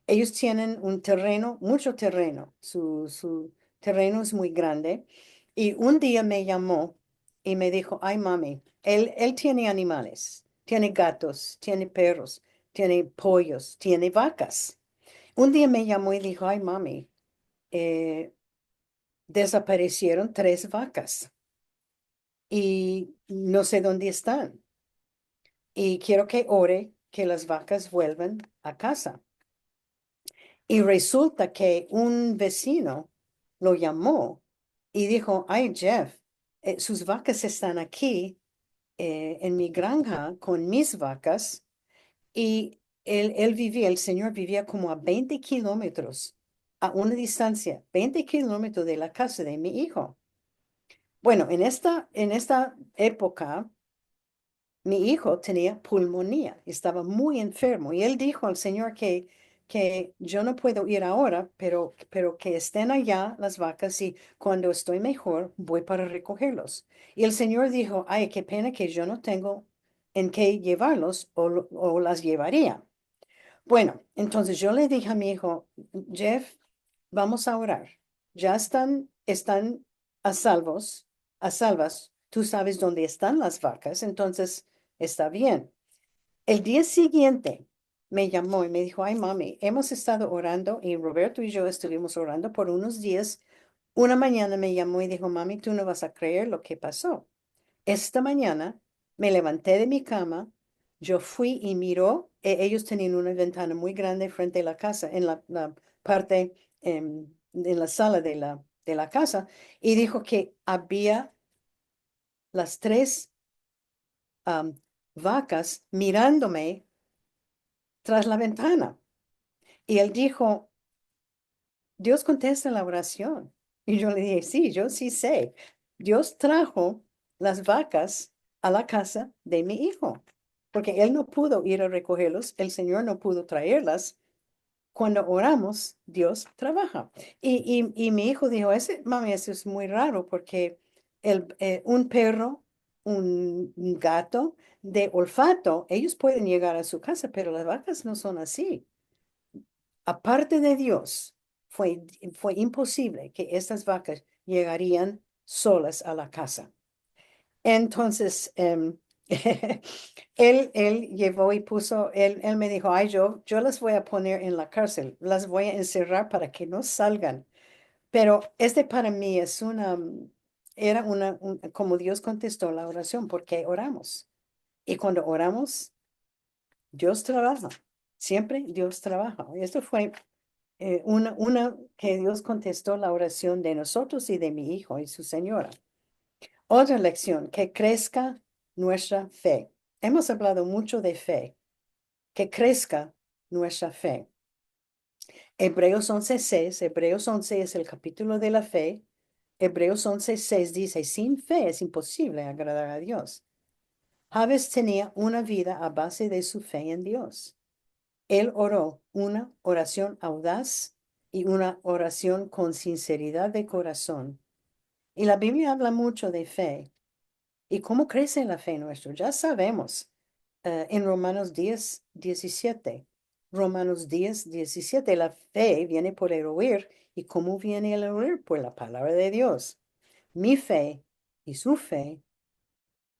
Ellos tienen un terreno, mucho terreno. Su terreno es muy grande. Y un día me llamó y me dijo, ay, mami, él tiene animales, tiene gatos, tiene perros, tiene pollos, tiene vacas. Un día me llamó y dijo, ay, mami, eh, desaparecieron 3 vacas y no sé dónde están. Y quiero que ore que las vacas vuelvan a casa. Y resulta que un vecino lo llamó y dijo, ay, Jeff, sus vacas están aquí en mi granja con mis vacas. Y él vivía, el señor vivía como a 20 kilómetros, a una distancia, 20 kilómetros de la casa de mi hijo. Bueno, en esta época, mi hijo tenía pulmonía, estaba muy enfermo y él dijo al Señor que yo no puedo ir ahora, pero que estén allá las vacas y cuando estoy mejor voy para recogerlos. Y el Señor dijo, ay, qué pena que yo no tengo en qué llevarlos o las llevaría. Bueno, entonces yo le dije a mi hijo, Jeff, vamos a orar. Ya están a salvos, a salvas. Tú sabes dónde están las vacas, entonces está bien. El día siguiente me llamó y me dijo, ay, mami, hemos estado orando y Roberto y yo estuvimos orando por unos días. Una mañana me llamó y dijo, mami, tú no vas a creer lo que pasó. Esta mañana me levanté de mi cama, yo fui y miró, ellos tenían una ventana muy grande frente a la casa, en la parte, en la sala de la casa, y dijo que había las 3 vacas mirándome tras la ventana. Y él dijo, Dios contesta la oración. Y yo le dije, sí, yo sí sé. Dios trajo las vacas a la casa de mi hijo, porque él no pudo ir a recogerlos, el Señor no pudo traerlas. Cuando oramos, Dios trabaja. Y mi hijo dijo, mami, eso es muy raro porque un perro, un gato de olfato, ellos pueden llegar a su casa, pero las vacas no son así. Aparte de Dios, fue imposible que estas vacas llegarían solas a la casa. Entonces, él llevó y puso, él me dijo, ay, yo las voy a poner en la cárcel, las voy a encerrar para que no salgan. Pero para mí era como Dios contestó la oración, porque oramos. Y cuando oramos, Dios trabaja. Siempre Dios trabaja. Y esto fue una que Dios contestó la oración de nosotros y de mi hijo y su señora. Otra lección, que crezca nuestra fe. Hemos hablado mucho de fe, que crezca nuestra fe. Hebreos 11 es el capítulo de la fe. Hebreos 11:6 dice, sin fe es imposible agradar a Dios. Javes tenía una vida a base de su fe en Dios. Él oró una oración audaz y una oración con sinceridad de corazón. Y la Biblia habla mucho de fe. ¿Y cómo crece la fe nuestra? Ya sabemos en Romanos 10:17. Romanos 10:17, la fe viene por el oír. ¿Y cómo viene el oír? Por la palabra de Dios. Mi fe y su fe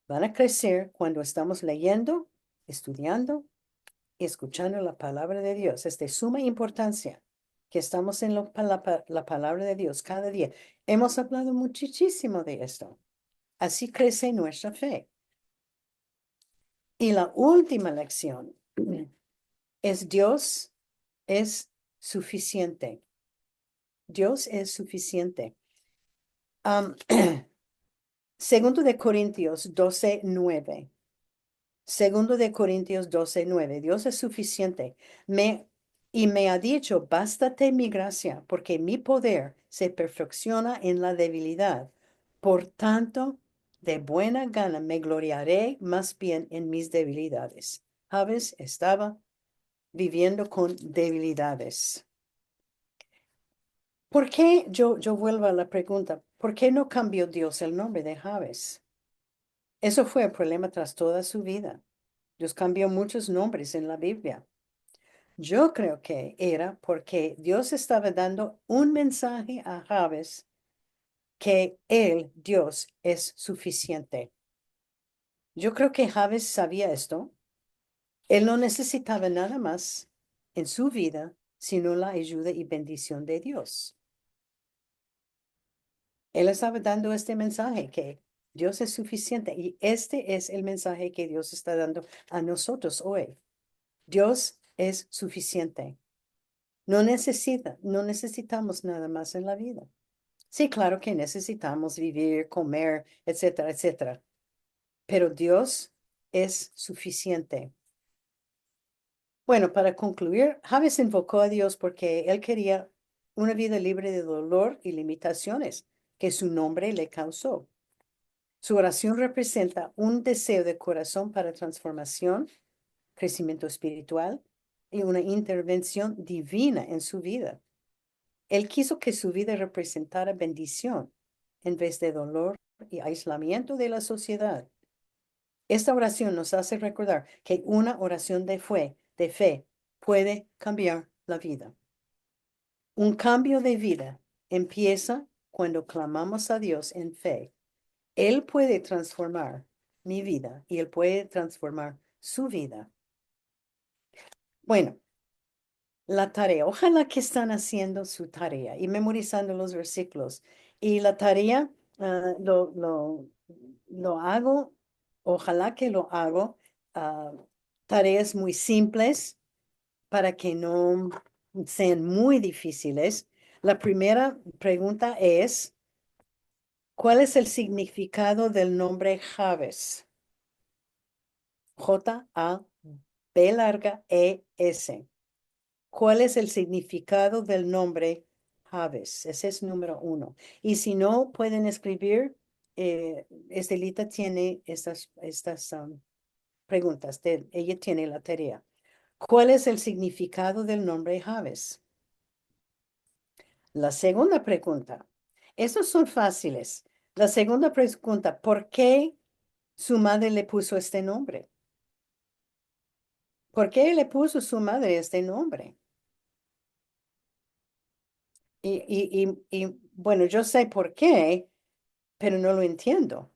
van a crecer cuando estamos leyendo, estudiando y escuchando la palabra de Dios. Es de suma importancia que estamos en la palabra de Dios cada día. Hemos hablado muchísimo de esto. Así crece nuestra fe. Y la última lección es Dios es suficiente. Dios es suficiente. Am, Segundo de Corintios 12:9. Segundo de Corintios 12:9. Dios es suficiente. Y me ha dicho, bástate mi gracia, porque mi poder se perfecciona en la debilidad. Por tanto, de buena gana me gloriaré más bien en mis debilidades. Javes estaba viviendo con debilidades. ¿Por qué? Yo vuelvo a la pregunta, ¿por qué no cambió Dios el nombre de Javes? Eso fue el problema tras toda su vida. Dios cambió muchos nombres en la Biblia. Yo creo que era porque Dios estaba dando un mensaje a Jabes que él, Dios, es suficiente. Yo creo que Jabes sabía esto. Él no necesitaba nada más en su vida sino la ayuda y bendición de Dios. Él estaba dando este mensaje que Dios es suficiente y este es el mensaje que Dios está dando a nosotros hoy. Dios es suficiente. No necesitamos nada más en la vida. Sí, claro que necesitamos vivir, comer, etcétera, etcétera. Pero Dios es suficiente. Bueno, para concluir, Javes invocó a Dios porque él quería una vida libre de dolor y limitaciones que su nombre le causó. Su oración representa un deseo de corazón para transformación, crecimiento espiritual y una intervención divina en su vida. Él quiso que su vida representara bendición en vez de dolor y aislamiento de la sociedad. Esta oración nos hace recordar que una oración de fe puede cambiar la vida. Un cambio de vida empieza cuando clamamos a Dios en fe. Él puede transformar mi vida y Él puede transformar su vida. Bueno, la tarea. Ojalá que están haciendo su tarea y memorizando los versículos. Y la tarea lo hago, ojalá que lo hago, ah, tareas muy simples para que no sean muy difíciles. La primera pregunta es, ¿cuál es el significado del nombre Jabes? J-A-B larga E-S. ¿Cuál es el significado del nombre Jabes? Ese es número uno. Y si no pueden escribir, Estelita tiene estas preguntas. Ella tiene la tarea. ¿Cuál es el significado del nombre Jabes? La segunda pregunta. Estos son fáciles. La segunda pregunta, ¿por qué su madre le puso este nombre? ¿Por qué le puso su madre este nombre? Bueno, yo sé por qué, pero no lo entiendo.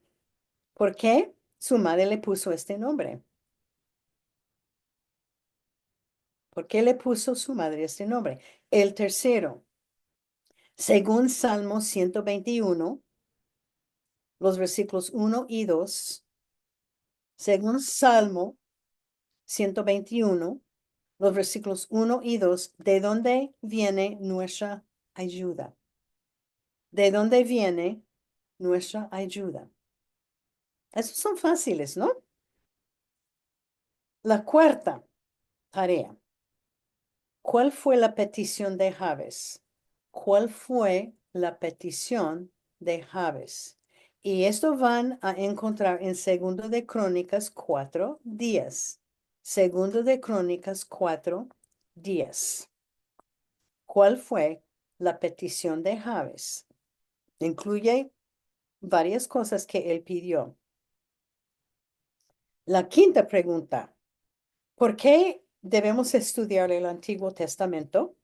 ¿Por qué su madre le puso este nombre? ¿Por qué le puso su madre este nombre? El tercero, según Salmo 121, los versículos 1 y 2, según Salmo 121, los versículos 1 y 2, ¿de dónde viene nuestra ayuda? ¿De dónde viene nuestra ayuda? Esos son fáciles, ¿no? La cuarta tarea. ¿Cuál fue la petición de Jabes? ¿Cuál fue la petición de Jabes? Y esto van a encontrar en Segundo de Crónicas 4:10. Segundo de Crónicas 4:10. ¿Cuál fue la petición de Jabes? Incluye varias cosas que él pidió. La quinta pregunta. ¿Por qué debemos estudiar el Antiguo Testamento?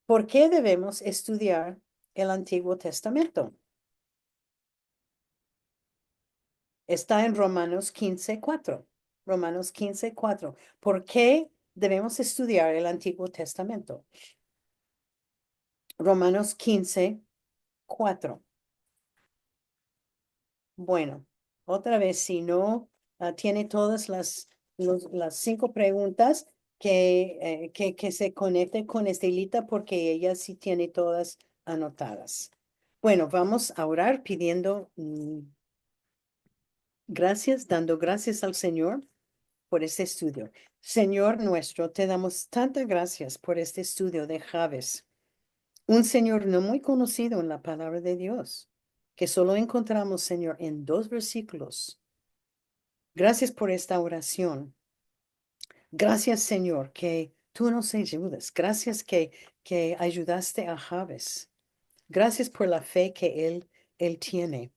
¿Por qué debemos estudiar el Antiguo Testamento? Está en Romanos 15:4. Romanos 15:4. ¿Por qué debemos estudiar el Antiguo Testamento? Romanos 15:4. Bueno, otra vez, si no tiene todas las 5 preguntas, que se conecte con Estelita porque ella sí tiene todas anotadas. Bueno, vamos a orar pidiendo gracias, dando gracias al Señor por este estudio. Señor nuestro, te damos tantas gracias por este estudio de Javes, un Señor no muy conocido en la palabra de Dios, que solo encontramos, Señor, en 2 versículos. Gracias por esta oración. Gracias, Señor, que tú nos ayudas. Gracias que ayudaste a Javes. Gracias por la fe que él tiene.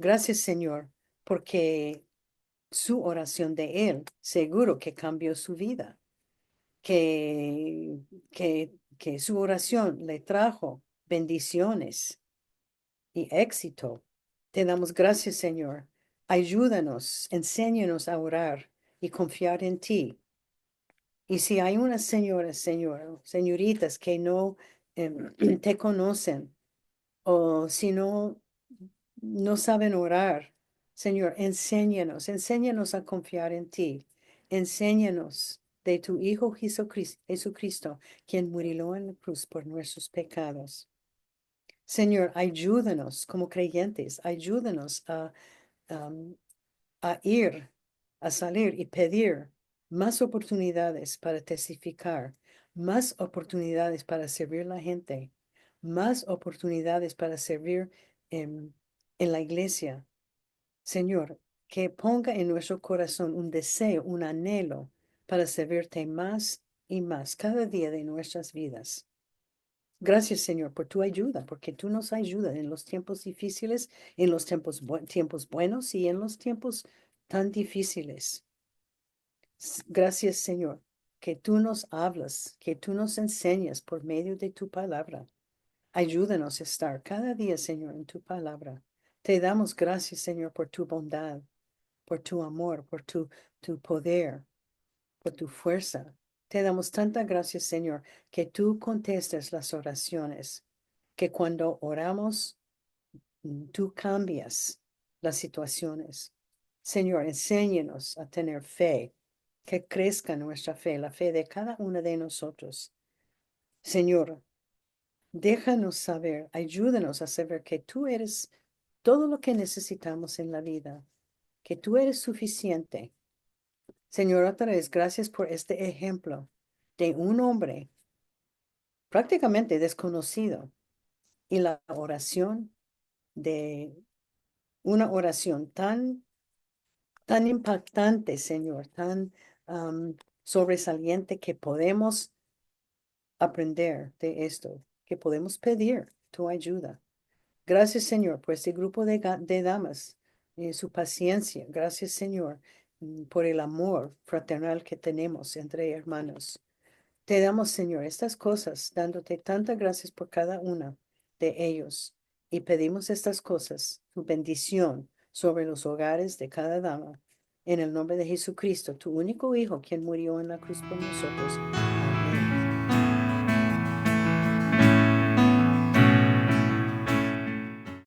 Gracias, Señor, porque su oración de él seguro que cambió su vida, que, que su oración le trajo bendiciones y éxito. Te damos gracias, Señor. Ayúdanos, enséñanos a orar y confiar en ti. Y si hay unas señoras, señoritas que no te conocen, o si no saben orar, Señor, enséñanos a confiar en ti. Enséñanos de tu Hijo Jesucristo, quien murió en la cruz por nuestros pecados. Señor, ayúdanos como creyentes, ayúdanos um, a ir, a salir y pedir más oportunidades para testificar, más oportunidades para servir a la gente, más oportunidades para servir en la iglesia. Señor, que ponga en nuestro corazón un deseo, un anhelo para servirte más y más cada día de nuestras vidas. Gracias, Señor, por tu ayuda, porque tú nos ayudas en los tiempos difíciles, en los tiempos buenos y en los tiempos tan difíciles. Gracias, Señor, que tú nos hablas, que tú nos enseñas por medio de tu palabra. Ayúdanos a estar cada día, Señor, en tu palabra. Te damos gracias, Señor, por tu bondad, por tu amor, por tu poder, por tu fuerza. Te damos tanta gracias, Señor, que tú contestas las oraciones, que cuando oramos, tú cambias las situaciones. Señor, enséñanos a tener fe, que crezca nuestra fe, la fe de cada uno de nosotros. Señor, déjanos saber, ayúdanos a saber que tú eres todo lo que necesitamos en la vida, que tú eres suficiente. Señor, otra vez, gracias por este ejemplo de un hombre prácticamente desconocido y la oración de una oración tan impactante, Señor, tan sobresaliente que podemos aprender de esto, que podemos pedir tu ayuda. Gracias, Señor, por este grupo de damas, su paciencia. Gracias, Señor, por el amor fraternal que tenemos entre hermanos. Te damos, Señor, estas cosas, dándote tantas gracias por cada una de ellos. Y pedimos estas cosas, tu bendición sobre los hogares de cada dama. En el nombre de Jesucristo, tu único Hijo, quien murió en la cruz por nosotros.